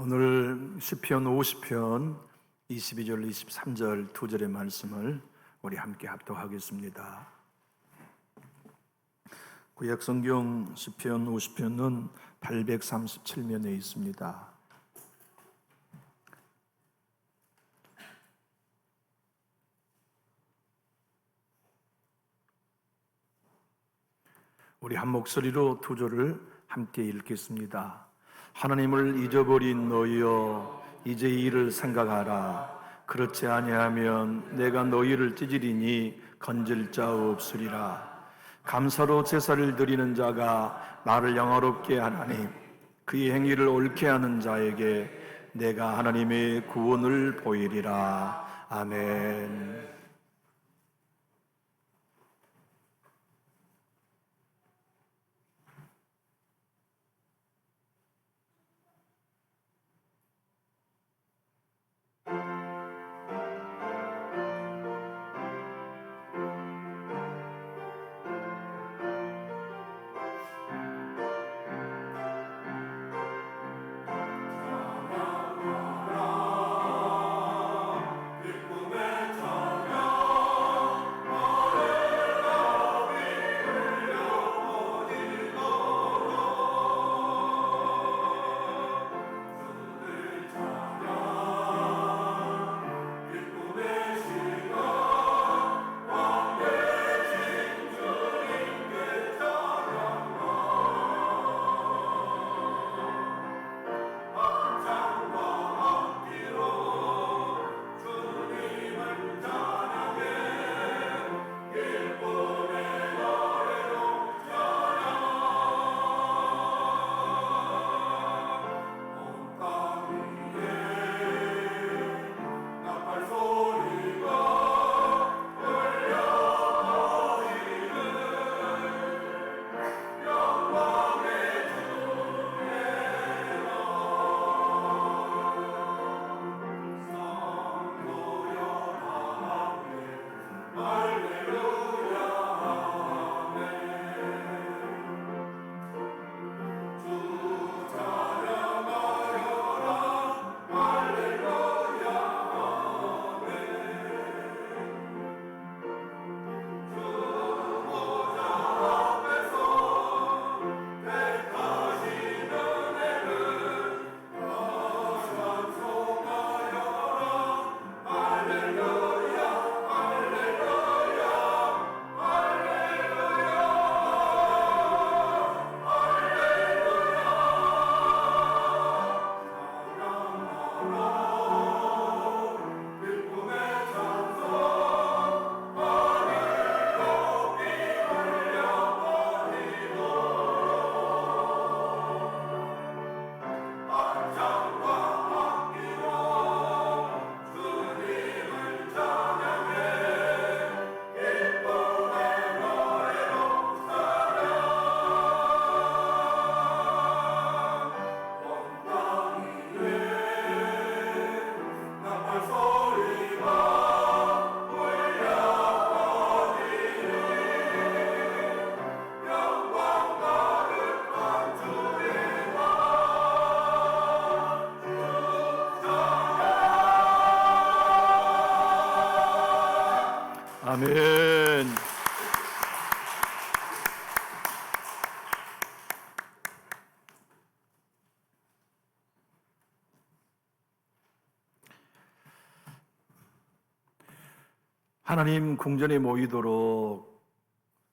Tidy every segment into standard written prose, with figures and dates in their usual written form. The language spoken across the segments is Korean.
오늘 시편 50편 22절 23절 두 절의 말씀을 우리 함께 합독하겠습니다. 구약성경 시편 50편은 837면에 있습니다. 우리 한 목소리로 두 절을 함께 읽겠습니다. 하나님을 잊어버린 너희여, 이제 이를 생각하라. 그렇지 아니하면 내가 너희를 찢으리니 건질 자 없으리라. 감사로 제사를 드리는 자가 나를 영화롭게 하나니 그의 행위를 옳게 하는 자에게 내가 하나님의 구원을 보이리라. 아멘. 아멘. 하나님 궁전에 모이도록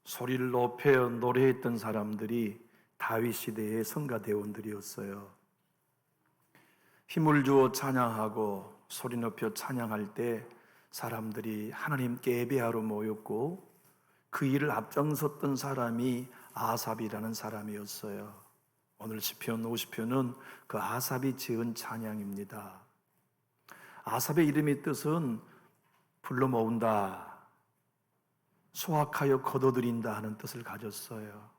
소리를 높여 노래했던 사람들이 다윗 시대의 성가대원들이었어요. 힘을 주어 찬양하고 소리 높여 찬양할 때 사람들이 하나님께 예배하러 모였고 그 일을 앞장섰던 사람이 아삽이라는 사람이었어요. 오늘 시편 50편은 그 아삽이 지은 찬양입니다. 아삽의 이름의 뜻은 불러 모은다, 소확하여 거둬들인다 하는 뜻을 가졌어요.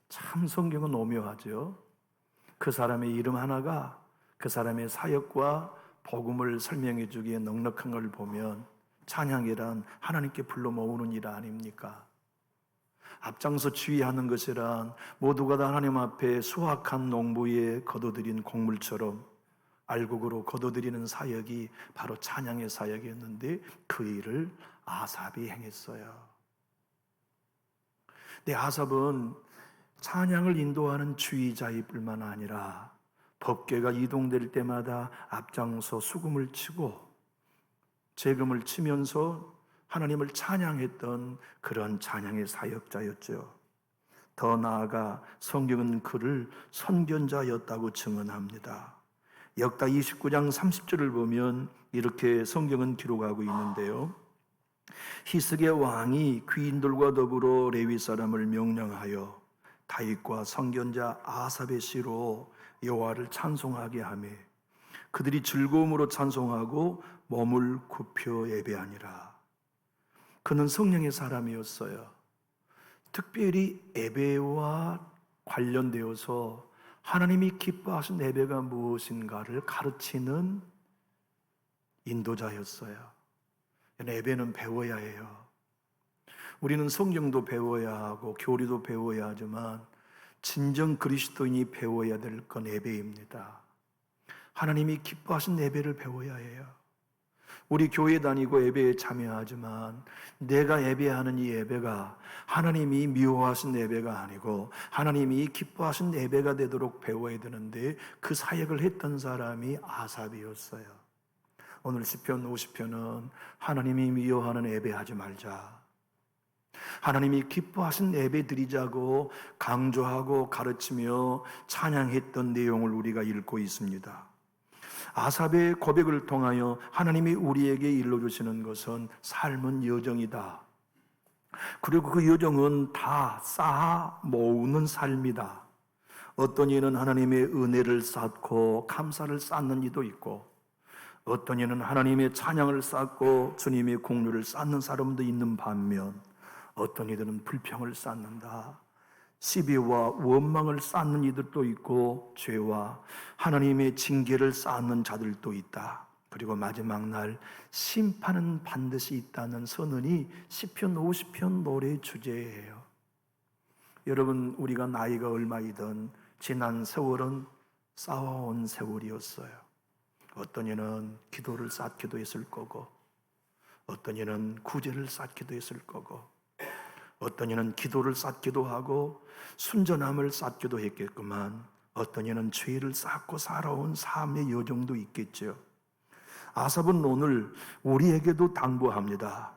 참 성경은 오묘하죠. 그 사람의 이름 하나가 그 사람의 사역과 복음을 설명해 주기에 넉넉한 걸 보면 찬양이란 하나님께 불러 모으는 일 아닙니까? 앞장서 지휘하는 것이란 모두가 다 하나님 앞에 수확한 농부에 거둬들인 곡물처럼 알곡으로 거둬들이는 사역이 바로 찬양의 사역이었는데 그 일을 아삽이 행했어요. 근데 아삽은 찬양을 인도하는 주의자일 뿐만 아니라 법궤가 이동될 때마다 앞장서 수금을 치고 재금을 치면서 하나님을 찬양했던 그런 찬양의 사역자였죠. 더 나아가 성경은 그를 선견자였다고 증언합니다. 역다 29장 30절을 보면 이렇게 성경은 기록하고 있는데요. 히스기야 왕이 귀인들과 더불어 레위 사람을 명령하여 다윗과 선견자 아삽의 시로 여호와를 찬송하게 하며 그들이 즐거움으로 찬송하고 몸을 굽혀 예배하니라. 그는 성령의 사람이었어요. 특별히 예배와 관련되어서 하나님이 기뻐하신 예배가 무엇인가를 가르치는 인도자였어요. 예배는 배워야 해요. 우리는 성경도 배워야 하고 교리도 배워야 하지만 진정 그리스도인이 배워야 될 건 예배입니다. 하나님이 기뻐하신 예배를 배워야 해요. 우리 교회 다니고 예배에 참여하지만 내가 예배하는 이 예배가 하나님이 미워하신 예배가 아니고 하나님이 기뻐하신 예배가 되도록 배워야 되는데 그 사역을 했던 사람이 아삽이었어요. 오늘 시편 50편은 하나님이 미워하는 예배하지 말자, 하나님이 기뻐하신 예배 드리자고 강조하고 가르치며 찬양했던 내용을 우리가 읽고 있습니다. 아삽의 고백을 통하여 하나님이 우리에게 일러주시는 것은 삶은 여정이다. 그리고 그 여정은 다 쌓아 모으는 삶이다. 어떤 이는 하나님의 은혜를 쌓고 감사를 쌓는 이도 있고 어떤 이는 하나님의 찬양을 쌓고 주님의 공로를 쌓는 사람도 있는 반면 어떤 이들은 불평을 쌓는다. 시비와 원망을 쌓는 이들도 있고 죄와 하나님의 징계를 쌓는 자들도 있다. 그리고 마지막 날 심판은 반드시 있다는 선언이 시편 50편 노래의 주제예요. 여러분, 우리가 나이가 얼마이든 지난 세월은 쌓아온 세월이었어요. 어떤 이는 기도를 쌓기도 했을 거고 어떤 이는 구제를 쌓기도 했을 거고 어떤 이는 기도를 쌓기도 하고 순전함을 쌓기도 했겠구만 어떤 이는 죄를 쌓고 살아온 삶의 여정도 있겠죠. 아삽은 오늘 우리에게도 당부합니다.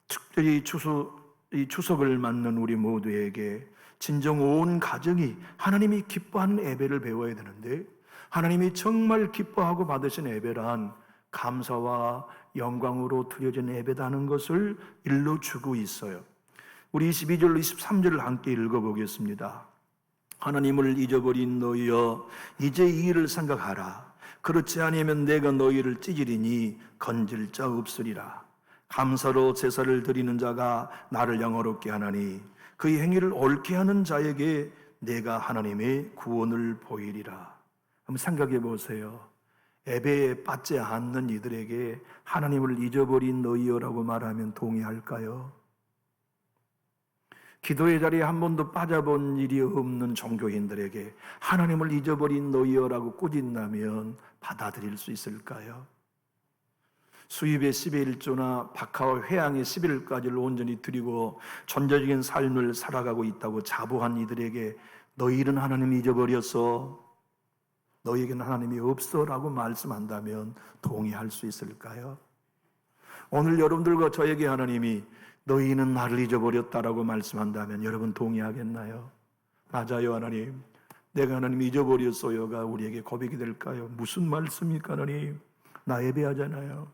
특별히 추석을 맞는 우리 모두에게 진정 온 가정이 하나님이 기뻐하는 예배를 배워야 되는데 하나님이 정말 기뻐하고 받으신 예배란 감사와 영광으로 드려진 예배다는 것을 일러주고 있어요. 우리 22절 23절을 함께 읽어보겠습니다. 하나님을 잊어버린 너희여 이제 이 일을 생각하라. 그렇지 아니하면 내가 너희를 찢으리니 건질 자 없으리라. 감사로 제사를 드리는 자가 나를 영화롭게 하나니 그의 행위를 옳게 하는 자에게 내가 하나님의 구원을 보이리라. 한번 생각해 보세요. 예배에 빠지 않는 이들에게 하나님을 잊어버린 너희여라고 말하면 동의할까요? 기도의 자리에 한 번도 빠져본 일이 없는 종교인들에게 하나님을 잊어버린 너희여라고 꾸짖는다면 받아들일 수 있을까요? 수입의 10의 1조나 박하와 회양의 11일까지를 온전히 드리고 존재적인 삶을 살아가고 있다고 자부한 이들에게 너희는 하나님 잊어버렸어, 너희에게는 하나님이 없어 라고 말씀한다면 동의할 수 있을까요? 오늘 여러분들과 저에게 하나님이 너희는 나를 잊어버렸다라고 말씀한다면 여러분 동의하겠나요? 맞아요 하나님, 내가 하나님 잊어버렸어요가 우리에게 고백이 될까요? 무슨 말씀입니까 하나님? 나 예배하잖아요,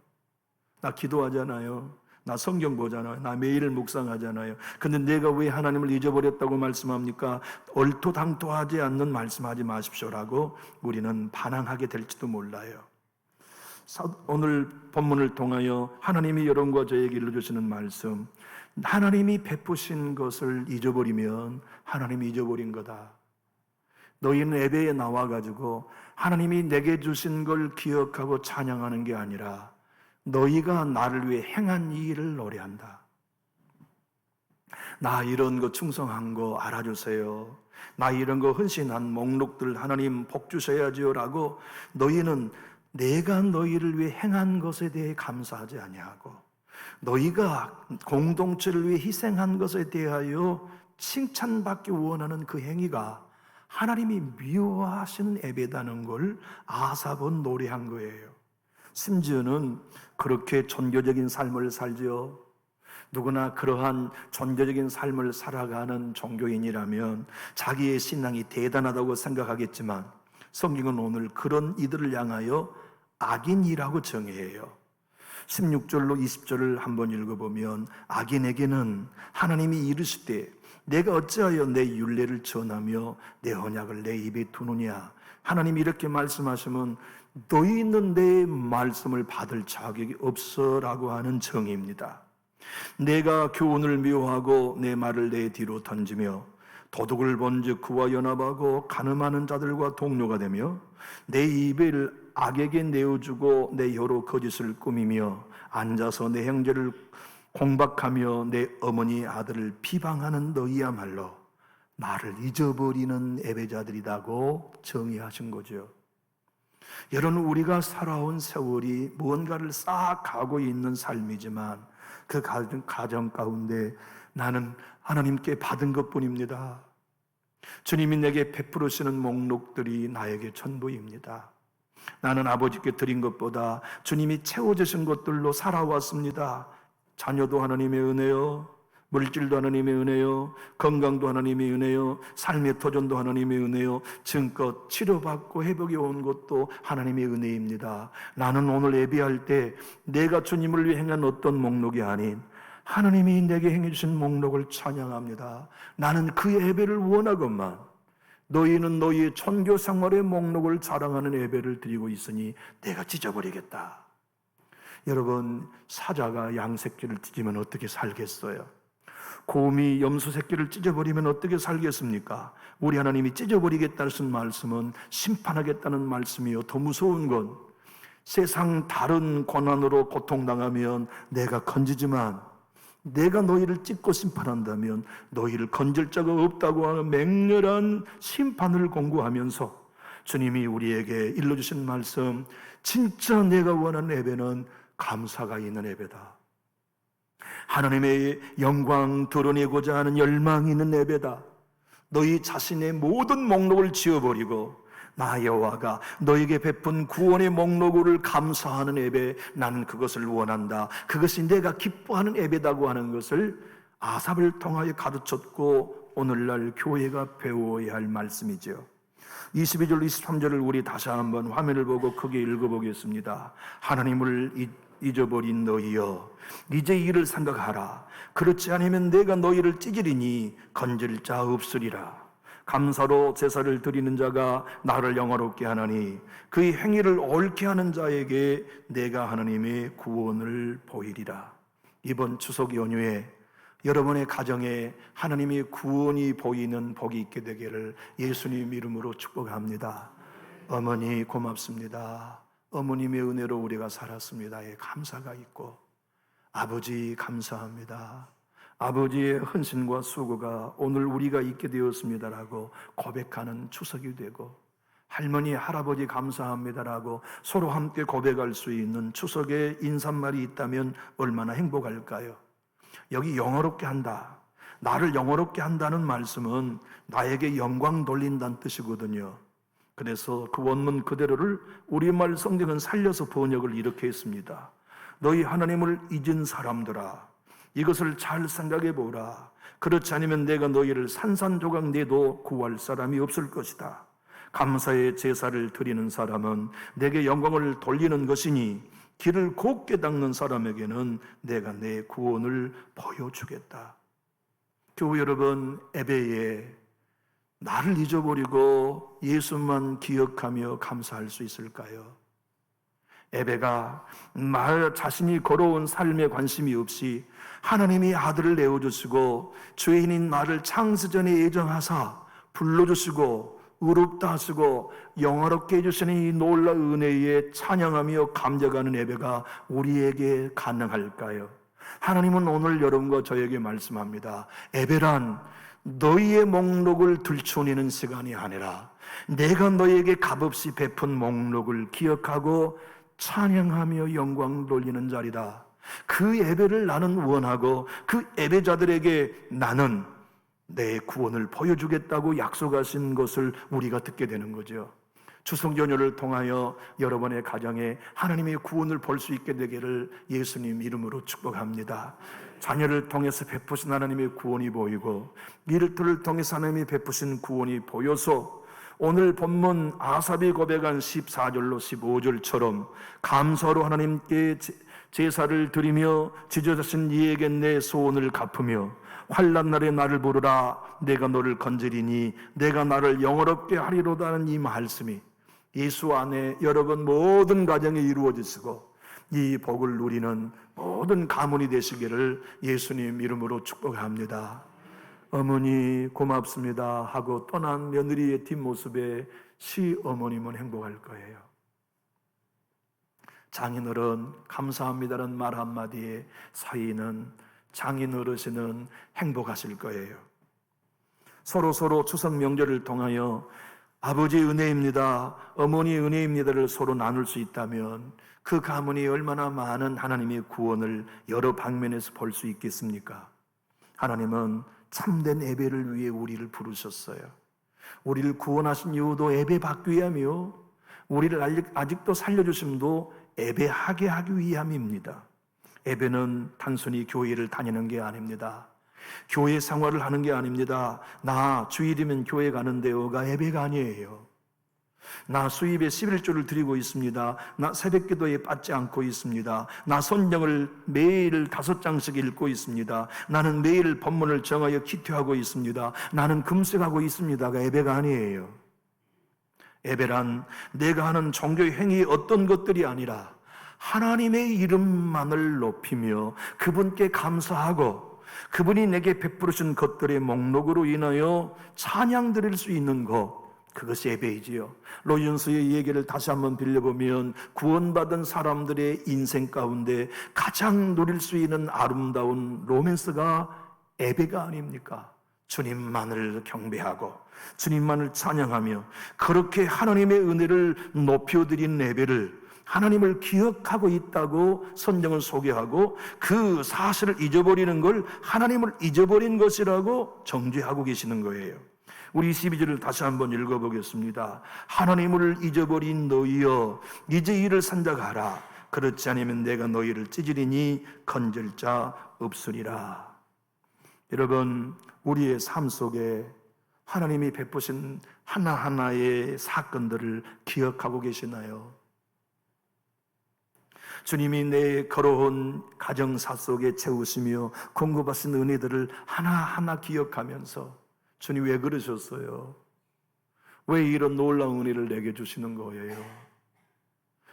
나 기도하잖아요, 나 성경 보잖아요, 나 매일 묵상하잖아요. 근데 내가 왜 하나님을 잊어버렸다고 말씀합니까? 얼토당토하지 않는 말씀하지 마십시오라고 우리는 반항하게 될지도 몰라요. 오늘 본문을 통하여 하나님이 여러분과 저에게 일러주시는 말씀, 하나님이 베푸신 것을 잊어버리면 하나님이 잊어버린 거다. 너희는 예배에 나와가지고 하나님이 내게 주신 걸 기억하고 찬양하는 게 아니라 너희가 나를 위해 행한 이 일을 노래한다. 나 이런 거 충성한 거 알아주세요, 나 이런 거 헌신한 목록들 하나님 복 주셔야지요 라고 너희는 내가 너희를 위해 행한 것에 대해 감사하지 아니하고 너희가 공동체를 위해 희생한 것에 대하여 칭찬받기 원하는 그 행위가 하나님이 미워하시는 예배다는 걸 아삽은 노래한 거예요. 심지어는 그렇게 존경적인 삶을 살지요. 누구나 그러한 존경적인 삶을 살아가는 종교인이라면 자기의 신앙이 대단하다고 생각하겠지만 성경은 오늘 그런 이들을 향하여 악인이라고 정의해요. 16절로 20절을 한번 읽어보면 악인에게는 하나님이 이르시되 내가 어찌하여 내 율례를 전하며 내 언약을 내 입에 두느냐. 하나님이 이렇게 말씀하시면 너희는 내 말씀을 받을 자격이 없어라고 하는 정의입니다. 내가 교훈을 미워하고 내 말을 내 뒤로 던지며 도둑을 본즉 그와 연합하고 간음하는 자들과 동료가 되며 내 입을 악에게 내어주고 내 혀로 거짓을 꾸미며 앉아서 내 형제를 공박하며 내 어머니 아들을 비방하는 너희야말로 나를 잊어버리는 예배자들이라고 정의하신 거죠. 여러분, 우리가 살아온 세월이 무언가를 쌓아가고 있는 삶이지만 그 가정 가운데 나는 하나님께 받은 것뿐입니다. 주님이 내게 베풀으시는 목록들이 나에게 전부입니다. 나는 아버지께 드린 것보다 주님이 채워주신 것들로 살아왔습니다. 자녀도 하나님의 은혜요, 물질도 하나님의 은혜요, 건강도 하나님의 은혜요, 삶의 도전도 하나님의 은혜요, 증껏 치료받고 회복이 온 것도 하나님의 은혜입니다. 나는 오늘 예배할 때 내가 주님을 위해 행한 어떤 목록이 아닌 하나님이 내게 행해주신 목록을 찬양합니다. 나는 그 예배를 원하건만 너희는 너희의 종교 생활의 목록을 자랑하는 예배를 드리고 있으니 내가 찢어버리겠다. 여러분, 사자가 양 새끼를 찢으면 어떻게 살겠어요? 곰이 염소 새끼를 찢어버리면 어떻게 살겠습니까? 우리 하나님이 찢어버리겠다는 말씀은 심판하겠다는 말씀이요. 더 무서운 건 세상 다른 고난으로 고통당하면 내가 건지지만 내가 너희를 찢고 심판한다면 너희를 건질 자가 없다고 하는 맹렬한 심판을 공고하면서 주님이 우리에게 일러주신 말씀, 진짜 내가 원하는 예배는 감사가 있는 예배다. 하나님의 영광 드러내고자 하는 열망이 있는 예배다. 너희 자신의 모든 목록을 지워버리고 나 여호와가 너에게 베푼 구원의 목록을 감사하는 예배, 나는 그것을 원한다. 그것이 내가 기뻐하는 예배다고 하는 것을 아삽을 통하여 가르쳤고 오늘날 교회가 배워야 할 말씀이죠. 22절 23절을 우리 다시 한번 화면을 보고 크게 읽어보겠습니다. 하나님을 잊어버린 너희여, 이제 이를 생각하라. 그렇지 않으면 내가 너희를 찢으리니 건질 자 없으리라. 감사로 제사를 드리는 자가 나를 영화롭게 하나니 그의 행위를 옳게 하는 자에게 내가 하나님의 구원을 보이리라. 이번 추석 연휴에 여러분의 가정에 하나님의 구원이 보이는 복이 있게 되기를 예수님 이름으로 축복합니다. 어머니 고맙습니다. 어머님의 은혜로 우리가 살았습니다. 감사가 있고, 아버지 감사합니다. 아버지의 헌신과 수고가 오늘 우리가 있게 되었습니다라고 고백하는 추석이 되고, 할머니 할아버지 감사합니다라고 서로 함께 고백할 수 있는 추석의 인사말이 있다면 얼마나 행복할까요? 여기 영화롭게 한다, 나를 영화롭게 한다는 말씀은 나에게 영광 돌린다는 뜻이거든요. 그래서 그 원문 그대로를 우리말 성경은 살려서 번역을 이렇게 했습니다. 너희 하나님을 잊은 사람들아, 이것을 잘 생각해 보라. 그렇지 않으면 내가 너희를 산산조각 내도 구할 사람이 없을 것이다. 감사의 제사를 드리는 사람은 내게 영광을 돌리는 것이니 길을 곱게 닦는 사람에게는 내가 내 구원을 보여주겠다. 교우 여러분, 예배에 나를 잊어버리고 예수만 기억하며 감사할 수 있을까요? 예배가 나 자신이 걸어온 삶에 관심이 없이 하나님이 아들을 내어주시고 죄인인 나를 창세전에 예정하사 불러주시고 의롭다 하시고 영화롭게 해주시는 이 놀라운 은혜에 찬양하며 감격하는 예배가 우리에게 가능할까요? 하나님은 오늘 여러분과 저에게 말씀합니다. 예배란 너희의 목록을 들춰내는 시간이 아니라 내가 너에게 값없이 베푼 목록을 기억하고 찬양하며 영광 돌리는 자리다. 그 예배를 나는 원하고 그 예배자들에게 나는 내 구원을 보여주겠다고 약속하신 것을 우리가 듣게 되는 거죠. 추석 연휴를 통하여 여러분의 가정에 하나님의 구원을 볼 수 있게 되기를 예수님 이름으로 축복합니다. 자녀를 통해서 베푸신 하나님의 구원이 보이고 일터를 통해서 하나님이 베푸신 구원이 보여서 오늘 본문 아삽이 고백한 14절로 15절처럼 감사로 하나님께 제사를 드리며 지저자신 이에게 내 소원을 갚으며 환난 날에 나를 부르라 내가 너를 건지리니 내가 나를 영화롭게 하리로다는 이 말씀이 예수 안에 여러분 모든 가정에 이루어지시고 이 복을 누리는 모든 가문이 되시기를 예수님 이름으로 축복합니다. 어머니 고맙습니다 하고 떠난 며느리의 뒷모습에 시어머님은 행복할 거예요. 장인어른 감사합니다라는 말 한마디에 사위는 장인 어르신은 행복하실 거예요. 서로 추석 명절을 통하여 아버지의 은혜입니다, 어머니의 은혜입니다를 서로 나눌 수 있다면 그 가문이 얼마나 많은 하나님의 구원을 여러 방면에서 볼 수 있겠습니까? 하나님은 참된 예배를 위해 우리를 부르셨어요. 우리를 구원하신 이유도 예배 받기 위함이요, 우리를 아직도 살려주심도 예배하게 하기 위함입니다. 예배는 단순히 교회를 다니는 게 아닙니다. 교회 생활을 하는 게 아닙니다. 나 주일이면 교회 가는데요가 예배가 아니에요. 나 수입에 11조를 드리고 있습니다. 나 새벽기도에 빠지 않고 있습니다. 나 성경을 매일 5장씩 읽고 있습니다. 나는 매일 본문을 정하여 기도하고 있습니다. 나는 금식하고 있습니다가 예배가 아니에요. 예배란 내가 하는 종교의 행위 어떤 것들이 아니라 하나님의 이름만을 높이며 그분께 감사하고 그분이 내게 베푸신 것들의 목록으로 인하여 찬양 드릴 수 있는 것, 그것이 예배이지요. 로이언스의 얘기를 다시 한번 빌려보면 구원받은 사람들의 인생 가운데 가장 누릴 수 있는 아름다운 로맨스가 예배가 아닙니까? 주님만을 경배하고 주님만을 찬양하며 그렇게 하나님의 은혜를 높여드린 예배를 하나님을 기억하고 있다고 성경은 소개하고 그 사실을 잊어버리는 걸 하나님을 잊어버린 것이라고 정죄하고 계시는 거예요. 우리 12절을 다시 한번 읽어보겠습니다. 하나님을 잊어버린 너희여 이제 이를 생각하라. 그렇지 않으면 내가 너희를 찢으리니 건질 자 없으리라. 여러분, 우리의 삶 속에 하나님이 베푸신 하나하나의 사건들을 기억하고 계시나요? 주님이 내 걸어온 가정사 속에 채우시며 공급하신 은혜들을 하나하나 기억하면서 주님 왜 그러셨어요? 왜 이런 놀라운 은혜를 내게 주시는 거예요?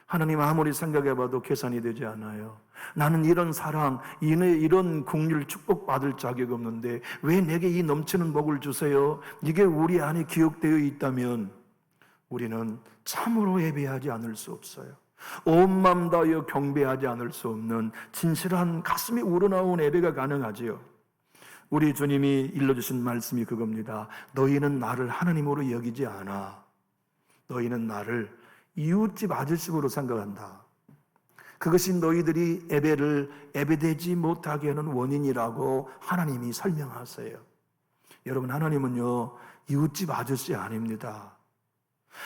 하나님 아무리 생각해봐도 계산이 되지 않아요. 나는 이런 사랑, 이런 긍휼 축복받을 자격 없는데 왜 내게 이 넘치는 복을 주세요? 이게 우리 안에 기억되어 있다면 우리는 참으로 예배하지 않을 수 없어요. 온 마음 다하여 경배하지 않을 수 없는 진실한 가슴이 우러나온 예배가 가능하지요. 우리 주님이 일러주신 말씀이 그겁니다. 너희는 나를 하나님으로 여기지 않아. 너희는 나를 이웃집 아저씨로 생각한다. 그것이 너희들이 예배를 예배되지 못하게 하는 원인이라고 하나님이 설명하세요. 여러분, 하나님은요 이웃집 아저씨 아닙니다.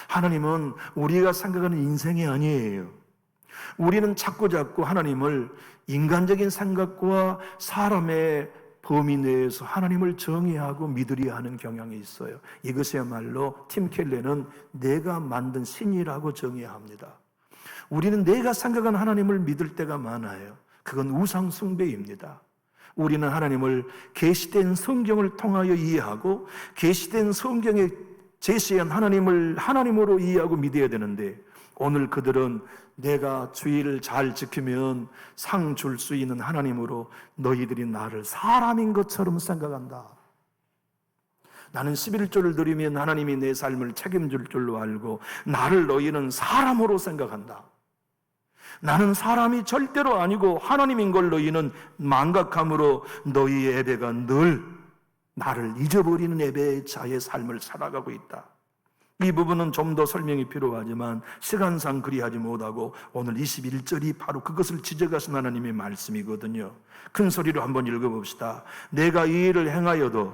하나님은 우리가 생각하는 인생이 아니에요. 우리는 자꾸 하나님을 인간적인 생각과 사람의 범위 내에서 하나님을 정의하고 믿으려 하는 경향이 있어요. 이것이야말로 팀 켈러는 내가 만든 신이라고 정의합니다. 우리는 내가 생각한 하나님을 믿을 때가 많아요. 그건 우상 숭배입니다. 우리는 하나님을 계시된 성경을 통하여 이해하고 계시된 성경에 제시한 하나님을 하나님으로 이해하고 믿어야 되는데 오늘 그들은 내가 주의를 잘 지키면 상 줄 수 있는 하나님으로 너희들이 나를 사람인 것처럼 생각한다. 나는 11조를 드리면 하나님이 내 삶을 책임질 줄로 알고 나를 너희는 사람으로 생각한다. 나는 사람이 절대로 아니고 하나님인 걸 너희는 망각함으로 너희의 예배가 늘 나를 잊어버리는 예배자의 삶을 살아가고 있다. 이 부분은 좀 더 설명이 필요하지만 시간상 그리하지 못하고 오늘 21절이 바로 그것을 지적하신 하나님의 말씀이거든요. 큰 소리로 한번 읽어봅시다. 내가 이 일을 행하여도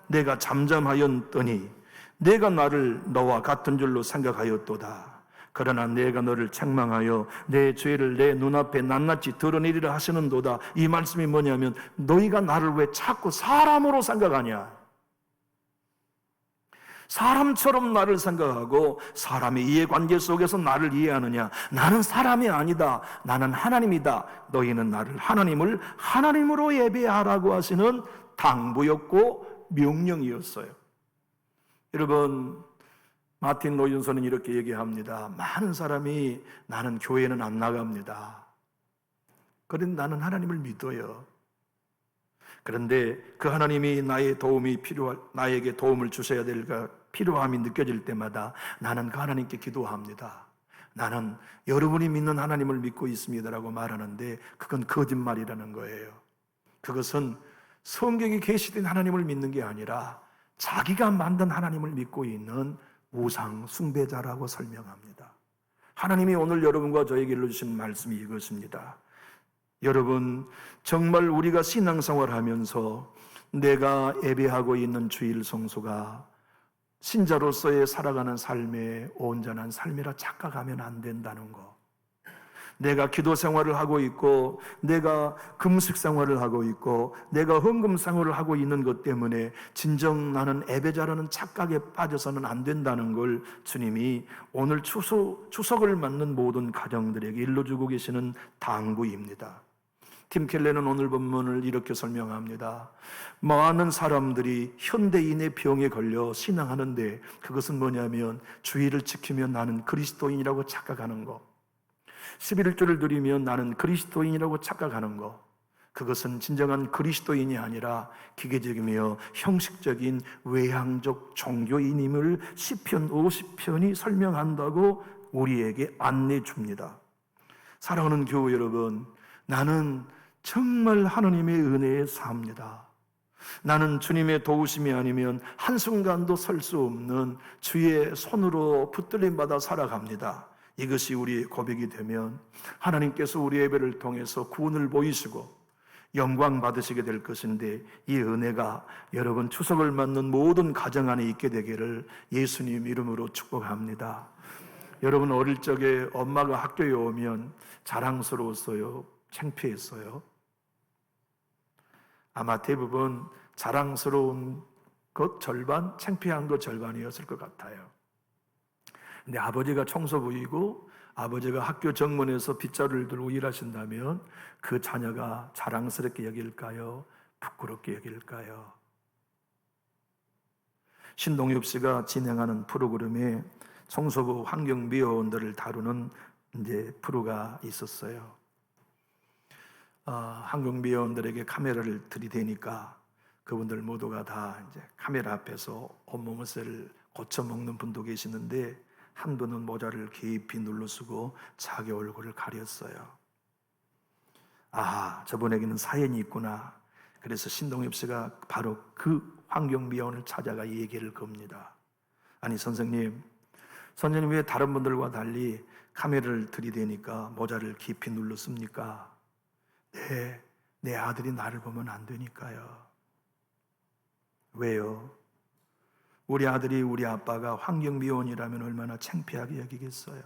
내가 잠잠하였더니 내가 나를 너와 같은 줄로 생각하였도다. 그러나 내가 너를 책망하여 내 죄를 내 눈앞에 낱낱이 드러내리라 하시는도다. 이 말씀이 뭐냐면 너희가 나를 왜 자꾸 사람으로 생각하냐? 사람처럼 나를 생각하고 사람의 이해관계 속에서 나를 이해하느냐? 나는 사람이 아니다. 나는 하나님이다. 너희는 나를 하나님을 하나님으로 예배하라고 하시는 당부였고 명령이었어요. 여러분, 마틴 노윤서는 이렇게 얘기합니다. 많은 사람이 나는 교회는 안 나갑니다. 그런데 나는 하나님을 믿어요. 그런데 그 하나님이 나에게 도움을 주셔야 될 필요함이 느껴질 때마다 나는 그 하나님께 기도합니다. 나는 여러분이 믿는 하나님을 믿고 있습니다라고 말하는데 그건 거짓말이라는 거예요. 그것은 성경에 계시된 하나님을 믿는 게 아니라 자기가 만든 하나님을 믿고 있는 우상 숭배자라고 설명합니다. 하나님이 오늘 여러분과 저에게 일러주신 말씀이 이것입니다. 여러분, 정말 우리가 신앙생활 하면서 내가 예배하고 있는 주일 성수가 신자로서의 살아가는 삶의 온전한 삶이라 착각하면 안 된다는 거. 내가 기도 생활을 하고 있고 내가 금식 생활을 하고 있고 내가 헌금 생활을 하고 있는 것 때문에 진정 나는 예배자라는 착각에 빠져서는 안 된다는 걸 주님이 오늘 추석을 맞는 모든 가정들에게 일러주고 계시는 당부입니다. 팀 켈레는 오늘 본문을 이렇게 설명합니다. 많은 사람들이 현대인의 병에 걸려 신앙하는데 그것은 뭐냐면 주의를 지키면 나는 그리스도인이라고 착각하는 거, 11조를 드리면 나는 그리스도인이라고 착각하는 거, 그것은 진정한 그리스도인이 아니라 기계적이며 형식적인 외향적 종교인임을 시편 50편이 설명한다고 우리에게 안내해 줍니다. 사랑하는 교우 여러분, 나는 정말 하나님의 은혜에 삽니다. 나는 주님의 도우심이 아니면 한순간도 설 수 없는 주의 손으로 붙들림 받아 살아갑니다. 이것이 우리의 고백이 되면 하나님께서 우리 예배를 통해서 구원을 보이시고 영광 받으시게 될 것인데 이 은혜가 여러분 추석을 맞는 모든 가정 안에 있게 되기를 예수님 이름으로 축복합니다. 여러분 어릴 적에 엄마가 학교에 오면 자랑스러웠어요? 창피했어요? 아마 대부분 자랑스러운 것 절반, 창피한 것 절반이었을 것 같아요. 근데 아버지가 청소부이고 아버지가 학교 정문에서 빗자루를 들고 일하신다면 그 자녀가 자랑스럽게 여길까요? 부끄럽게 여길까요? 신동엽 씨가 진행하는 프로그램에 청소부 환경미화원들을 다루는 프로가 있었어요. 환경미화원들에게 카메라를 들이대니까 그분들 모두가 다 카메라 앞에서 온몸을 고쳐 먹는 분도 계시는데 한 분은 모자를 깊이 눌러쓰고 자기 얼굴을 가렸어요. 아, 저분에게는 사연이 있구나. 그래서 신동엽 씨가 바로 그 환경미화원을 찾아가 얘기를 겁니다. 아니 선생님 왜 다른 분들과 달리 카메라를 들이대니까 모자를 깊이 눌렀습니까? 네, 내 아들이 나를 보면 안 되니까요. 왜요? 우리 아들이 우리 아빠가 환경미화원이라면 얼마나 창피하게 여기겠어요.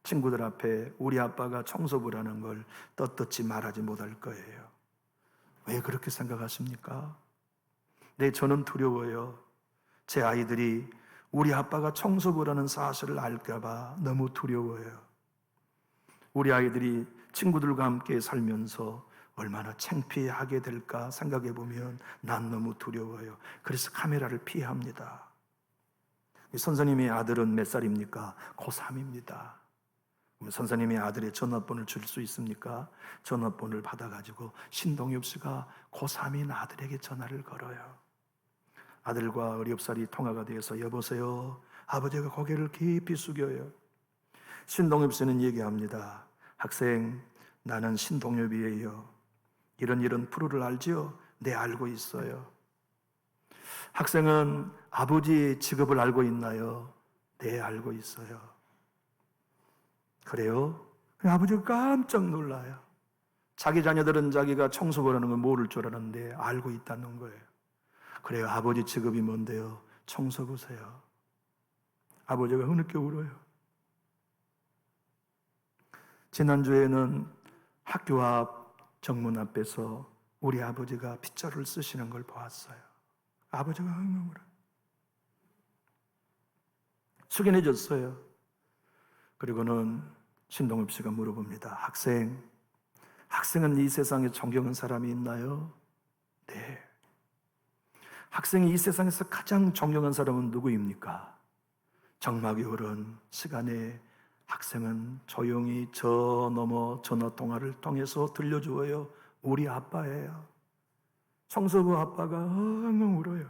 친구들 앞에 우리 아빠가 청소부라는 걸 떳떳이 말하지 못할 거예요. 왜 그렇게 생각하십니까? 네, 저는 두려워요. 제 아이들이 우리 아빠가 청소부라는 사실을 알까 봐 너무 두려워요. 우리 아이들이 친구들과 함께 살면서 얼마나 창피하게 될까 생각해 보면 난 너무 두려워요. 그래서 카메라를 피합니다. 선생님의 아들은 몇 살입니까? 고3입니다. 선생님의 아들의 전화번호를 줄 수 있습니까? 전화번호를 받아가지고 신동엽 씨가 고3인 아들에게 전화를 걸어요. 아들과 어렵사리 통화가 되어서 여보세요? 아버지가 고개를 깊이 숙여요. 신동엽 씨는 얘기합니다. 학생, 나는 신동엽이에요. 이런 프로를 알지요? 네, 알고 있어요. 학생은 아버지의 직업을 알고 있나요? 네, 알고 있어요. 그래요? 아버지가 깜짝 놀라요. 자기 자녀들은 자기가 청소부라는 걸 모를 줄 알았는데 알고 있다는 거예요. 그래요. 아버지 직업이 뭔데요? 청소부세요. 아버지가 흐느껴 울어요. 지난주에는 학교 앞 정문 앞에서 우리 아버지가 빗자루를 쓰시는 걸 보았어요. 아버지가 엉엉 울어요. 숙연해졌어요. 그리고는 신동엽 씨가 물어봅니다. 학생은 이 세상에 존경하는 사람이 있나요? 네. 학생이 이 세상에서 가장 존경한 사람은 누구입니까? 정막이 흐른 시간에 학생은 조용히 저 너머 전화통화를 통해서 들려주어요. 우리 아빠예요. 청소부 아빠가 엉엉 울어요.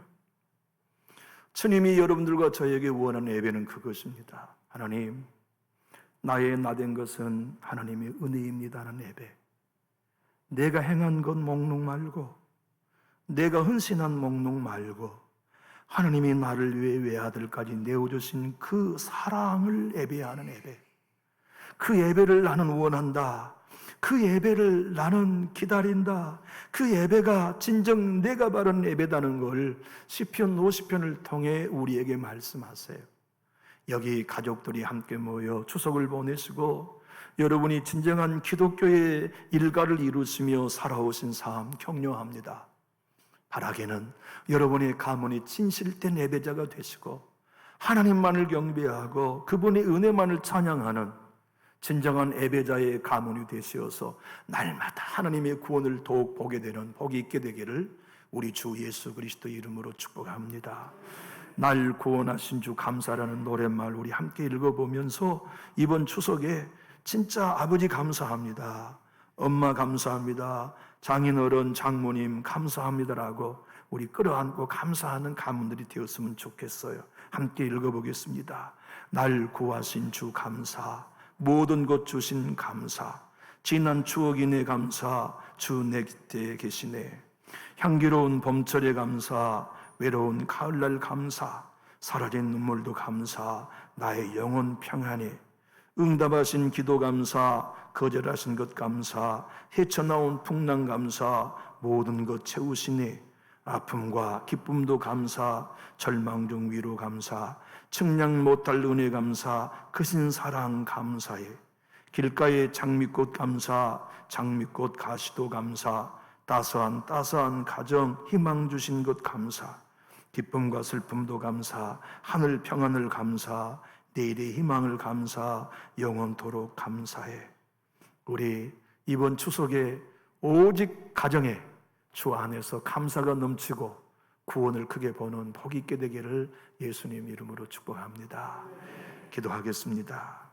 주님이 여러분들과 저에게 원하는 예배는 그것입니다. 하나님, 나의 나된 것은 하나님의 은혜입니다라는 예배. 내가 행한 것 목록 말고, 내가 헌신한 목록 말고, 하나님이 나를 위해 외아들까지 내어주신 그 사랑을 예배하는 예배. 그 예배를 나는 원한다. 그 예배를 나는 기다린다. 그 예배가 진정 내가 바른 예배다는 걸 시편 50편을 통해 우리에게 말씀하세요. 여기 가족들이 함께 모여 추석을 보내시고 여러분이 진정한 기독교의 일가를 이루시며 살아오신 삶 격려합니다. 바라기는 여러분의 가문이 진실된 예배자가 되시고 하나님만을 경배하고 그분의 은혜만을 찬양하는 진정한 예배자의 가문이 되시어서 날마다 하나님의 구원을 더욱 보게 되는 복이 있게 되기를 우리 주 예수 그리스도 이름으로 축복합니다. 날 구원하신 주 감사라는 노랫말 우리 함께 읽어보면서 이번 추석에 진짜 아버지 감사합니다, 엄마 감사합니다, 장인어른 장모님 감사합니다라고 우리 끌어안고 감사하는 가문들이 되었으면 좋겠어요. 함께 읽어보겠습니다. 날 구하신 주 감사, 모든 것 주신 감사, 지난 추억이네 감사, 주 내 곁에 계시네. 향기로운 봄철에 감사, 외로운 가을날 감사, 사라진 눈물도 감사, 나의 영혼 평안에. 응답하신 기도 감사, 거절하신 것 감사, 헤쳐나온 풍랑 감사, 모든 것 채우시네. 아픔과 기쁨도 감사, 절망 중 위로 감사, 측량 못할 은혜 감사, 크신 사랑 감사해. 길가의 장미꽃 감사, 장미꽃 가시도 감사, 따스한 가정 희망 주신 것 감사, 기쁨과 슬픔도 감사, 하늘 평안을 감사, 내일의 희망을 감사, 영원토록 감사해. 우리 이번 추석에 오직 가정에 주 안에서 감사가 넘치고 구원을 크게 보는 복이 있게 되기를 예수님 이름으로 축복합니다. 기도하겠습니다.